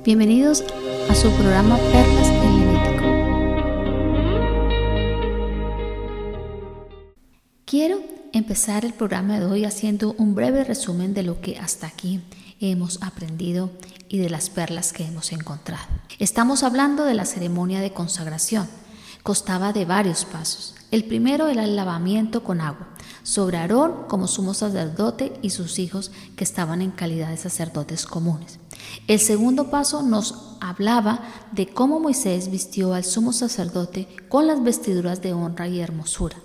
Bienvenidos a su programa Perlas en Levítico. Quiero empezar el programa de hoy haciendo un breve resumen de lo que hasta aquí hemos aprendido y de las perlas que hemos encontrado. Estamos hablando de la ceremonia de consagración. Constaba de varios pasos. El primero era el lavamiento con agua sobre Aarón como sumo sacerdote y sus hijos que estaban en calidad de sacerdotes comunes. El segundo paso nos hablaba de cómo Moisés vistió al sumo sacerdote con las vestiduras de honra y hermosura,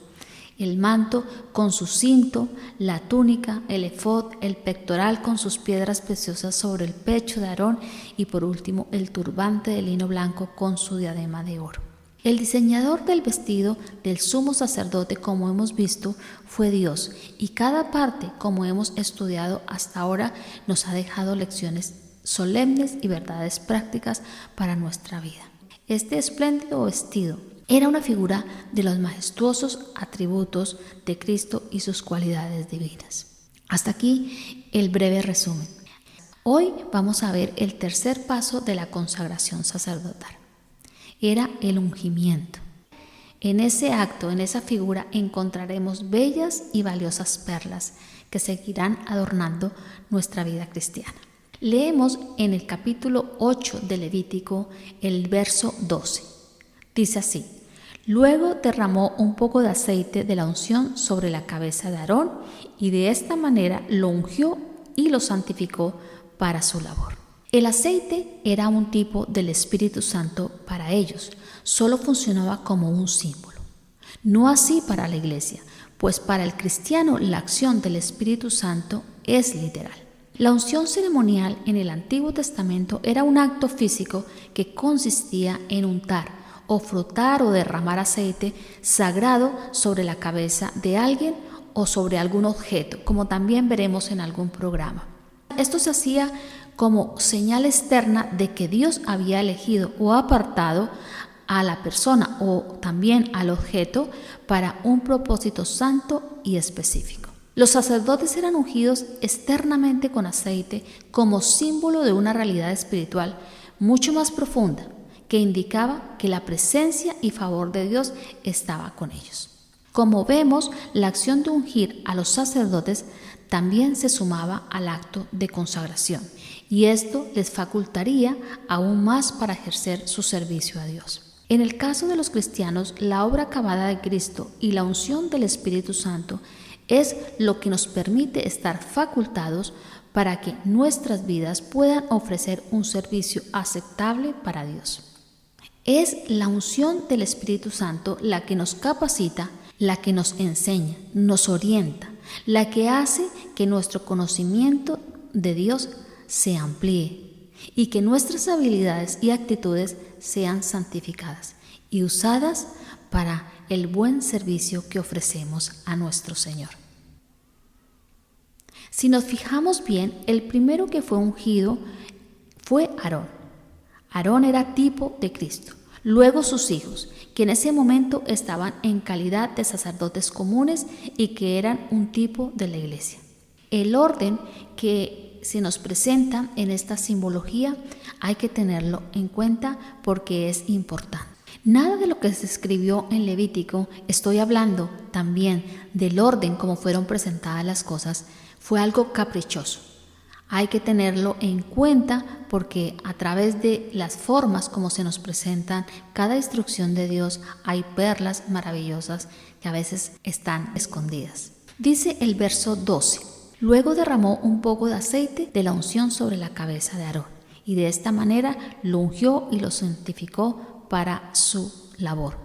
el manto con su cinto, la túnica, el efod, el pectoral con sus piedras preciosas sobre el pecho de Aarón y por último el turbante de lino blanco con su diadema de oro. El diseñador del vestido del sumo sacerdote, como hemos visto, fue Dios, y cada parte, como hemos estudiado hasta ahora, nos ha dejado lecciones solemnes y verdades prácticas para nuestra vida. Este espléndido vestido era una figura de los majestuosos atributos de Cristo y sus cualidades divinas. Hasta aquí el breve resumen. Hoy vamos a ver el tercer paso de la consagración sacerdotal. Era el ungimiento. En ese acto, en esa figura, encontraremos bellas y valiosas perlas que seguirán adornando nuestra vida cristiana. Leemos en el capítulo 8 de Levítico el verso 12. Dice así: Luego derramó un poco de aceite de la unción sobre la cabeza de Aarón y de esta manera lo ungió y lo santificó para su labor. El aceite era un tipo del Espíritu Santo para ellos, solo funcionaba como un símbolo. No así para la iglesia, pues para el cristiano la acción del Espíritu Santo es literal. La unción ceremonial en el Antiguo Testamento era un acto físico que consistía en untar o frotar o derramar aceite sagrado sobre la cabeza de alguien o sobre algún objeto, como también veremos en algún programa. Esto se hacía como señal externa de que Dios había elegido o apartado a la persona o también al objeto para un propósito santo y específico. Los sacerdotes eran ungidos externamente con aceite como símbolo de una realidad espiritual mucho más profunda que indicaba que la presencia y favor de Dios estaba con ellos. Como vemos, la acción de ungir a los sacerdotes también se sumaba al acto de consagración, y esto les facultaría aún más para ejercer su servicio a Dios. En el caso de los cristianos, la obra acabada de Cristo y la unción del Espíritu Santo es lo que nos permite estar facultados para que nuestras vidas puedan ofrecer un servicio aceptable para Dios. Es la unción del Espíritu Santo la que nos capacita, la que nos enseña, nos orienta, la que hace que nuestro conocimiento de Dios se amplíe y que nuestras habilidades y actitudes sean santificadas y usadas para el buen servicio que ofrecemos a nuestro Señor. Si nos fijamos bien, el primero que fue ungido fue Aarón. Aarón era tipo de Cristo. Luego sus hijos, que en ese momento estaban en calidad de sacerdotes comunes y que eran un tipo de la iglesia. El orden que se nos presenta en esta simbología hay que tenerlo en cuenta porque es importante. Nada de lo que se escribió en Levítico, estoy hablando también del orden como fueron presentadas las cosas, fue algo caprichoso. Hay que tenerlo en cuenta porque a través de las formas como se nos presentan cada instrucción de Dios hay perlas maravillosas que a veces están escondidas. Dice el verso 12: Luego derramó un poco de aceite de la unción sobre la cabeza de Aarón y de esta manera lo ungió y lo santificó para su labor.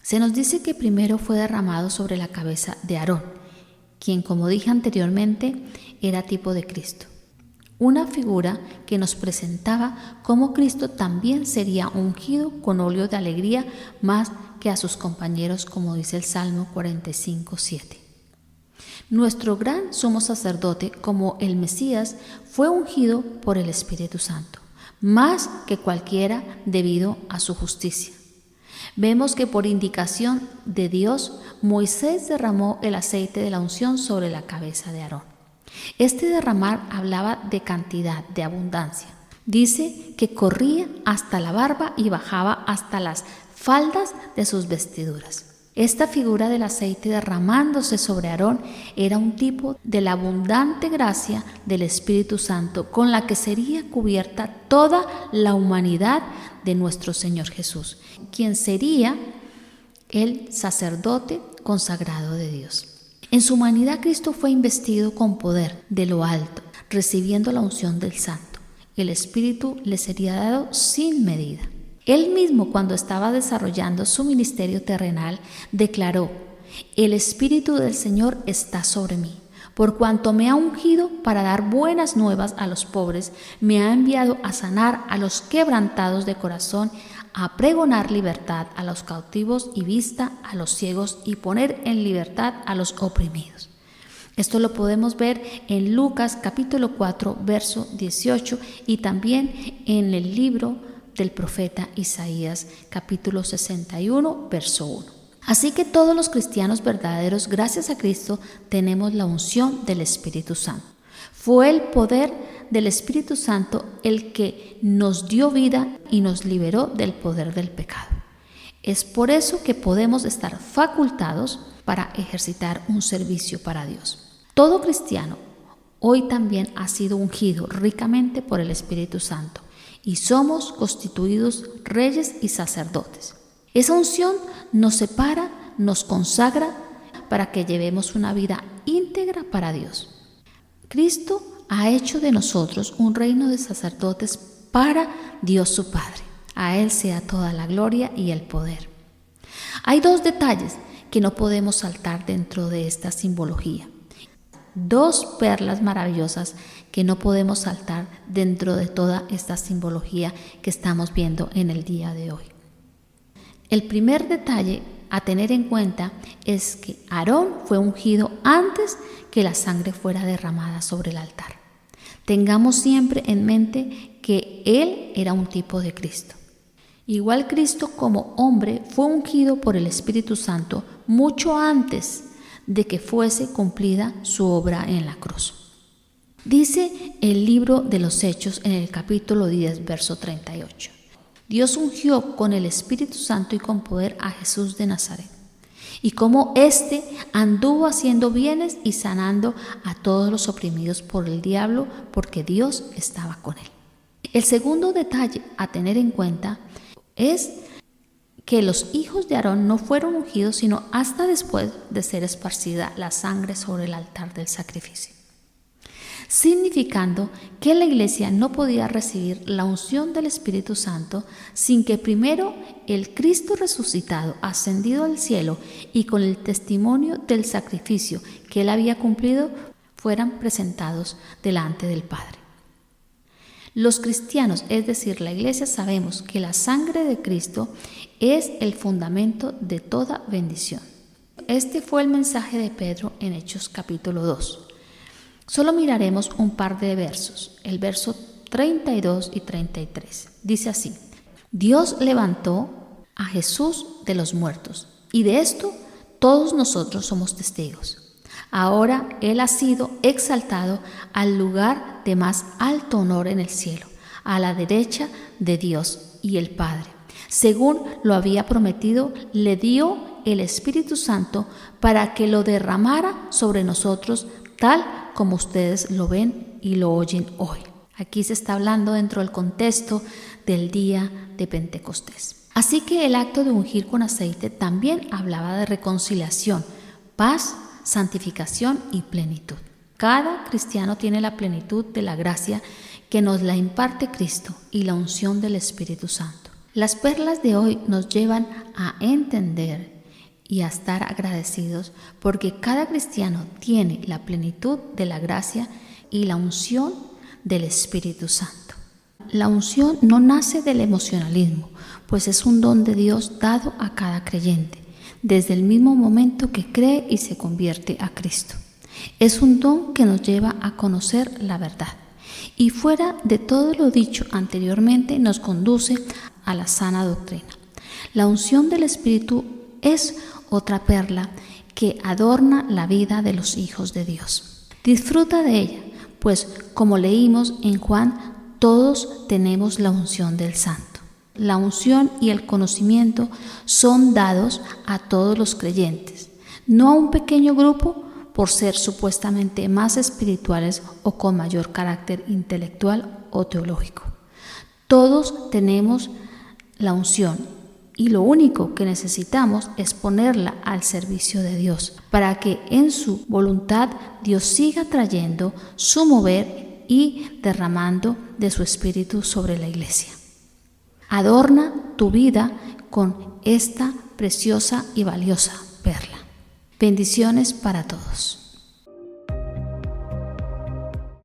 Se nos dice que primero fue derramado sobre la cabeza de Aarón, quien, como dije anteriormente, era tipo de Cristo. Una figura que nos presentaba cómo Cristo también sería ungido con óleo de alegría más que a sus compañeros, como dice el Salmo 45:7. Nuestro gran sumo sacerdote, como el Mesías, fue ungido por el Espíritu Santo, más que cualquiera debido a su justicia. Vemos que por indicación de Dios, Moisés derramó el aceite de la unción sobre la cabeza de Aarón. Este derramar hablaba de cantidad, de abundancia. Dice que corría hasta la barba y bajaba hasta las faldas de sus vestiduras. Esta figura del aceite derramándose sobre Aarón era un tipo de la abundante gracia del Espíritu Santo con la que sería cubierta toda la humanidad de nuestro Señor Jesús, quien sería el sacerdote consagrado de Dios. En su humanidad Cristo fue investido con poder de lo alto, recibiendo la unción del Santo. El Espíritu le sería dado sin medida. Él mismo, cuando estaba desarrollando su ministerio terrenal, declaró: el Espíritu del Señor está sobre mí, por cuanto me ha ungido para dar buenas nuevas a los pobres, me ha enviado a sanar a los quebrantados de corazón, a pregonar libertad a los cautivos y vista a los ciegos, y poner en libertad a los oprimidos. Esto lo podemos ver en Lucas capítulo 4, verso 18, y también en el libro del profeta Isaías capítulo 61, verso 1. Así que todos los cristianos verdaderos, gracias a Cristo, tenemos la unción del Espíritu Santo. Fue el poder del Espíritu Santo el que nos dio vida y nos liberó del poder del pecado. Es por eso que podemos estar facultados para ejercitar un servicio para Dios. Todo cristiano hoy también ha sido ungido ricamente por el Espíritu Santo y somos constituidos reyes y sacerdotes. Esa unción nos separa, nos consagra para que llevemos una vida íntegra para Dios. Cristo ha hecho de nosotros un reino de sacerdotes para Dios su Padre. A Él sea toda la gloria y el poder. Hay dos detalles que no podemos saltar dentro de esta simbología. Dos perlas maravillosas que no podemos saltar dentro de toda esta simbología que estamos viendo en el día de hoy. El primer detalle a tener en cuenta es que Aarón fue ungido antes que la sangre fuera derramada sobre el altar. Tengamos siempre en mente que él era un tipo de Cristo. Igual Cristo como hombre fue ungido por el Espíritu Santo mucho antes de que fuese cumplida su obra en la cruz. Dice el libro de los Hechos en el capítulo 10, verso 38. Dios ungió con el Espíritu Santo y con poder a Jesús de Nazaret, y como éste anduvo haciendo bienes y sanando a todos los oprimidos por el diablo, porque Dios estaba con él. El segundo detalle a tener en cuenta es que los hijos de Aarón no fueron ungidos sino hasta después de ser esparcida la sangre sobre el altar del sacrificio, significando que la iglesia no podía recibir la unción del Espíritu Santo sin que primero el Cristo resucitado, ascendido al cielo y con el testimonio del sacrificio que él había cumplido, fueran presentados delante del Padre. Los cristianos, es decir, la iglesia, sabemos que la sangre de Cristo es el fundamento de toda bendición. Este fue el mensaje de Pedro en Hechos capítulo 2. Solo miraremos un par de versos, el verso 32 y 33. Dice así: Dios levantó a Jesús de los muertos, y de esto todos nosotros somos testigos. Ahora Él ha sido exaltado al lugar de más alto honor en el cielo, a la derecha de Dios y el Padre. Según lo había prometido, le dio el Espíritu Santo para que lo derramara sobre nosotros, tal como ustedes lo ven y lo oyen hoy. Aquí se está hablando dentro del contexto del día de Pentecostés. Así que el acto de ungir con aceite también hablaba de reconciliación, paz, santificación y plenitud. Cada cristiano tiene la plenitud de la gracia que nos la imparte Cristo y la unción del Espíritu Santo. Las perlas de hoy nos llevan a entender y a estar agradecidos porque cada cristiano tiene la plenitud de la gracia y la unción del Espíritu Santo. La unción no nace del emocionalismo, pues es un don de Dios dado a cada creyente, desde el mismo momento que cree y se convierte a Cristo. Es un don que nos lleva a conocer la verdad y fuera de todo lo dicho anteriormente nos conduce a la sana doctrina. La unción del Espíritu es otra perla que adorna la vida de los hijos de Dios. Disfruta de ella, pues como leímos en Juan todos tenemos la unción del Santo. La unción y el conocimiento son dados a todos los creyentes, no a un pequeño grupo por ser supuestamente más espirituales o con mayor carácter intelectual o teológico. Todos tenemos la unción y lo único que necesitamos es ponerla al servicio de Dios para que en su voluntad Dios siga trayendo su mover y derramando de su espíritu sobre la iglesia. Adorna tu vida con esta preciosa y valiosa perla. Bendiciones para todos.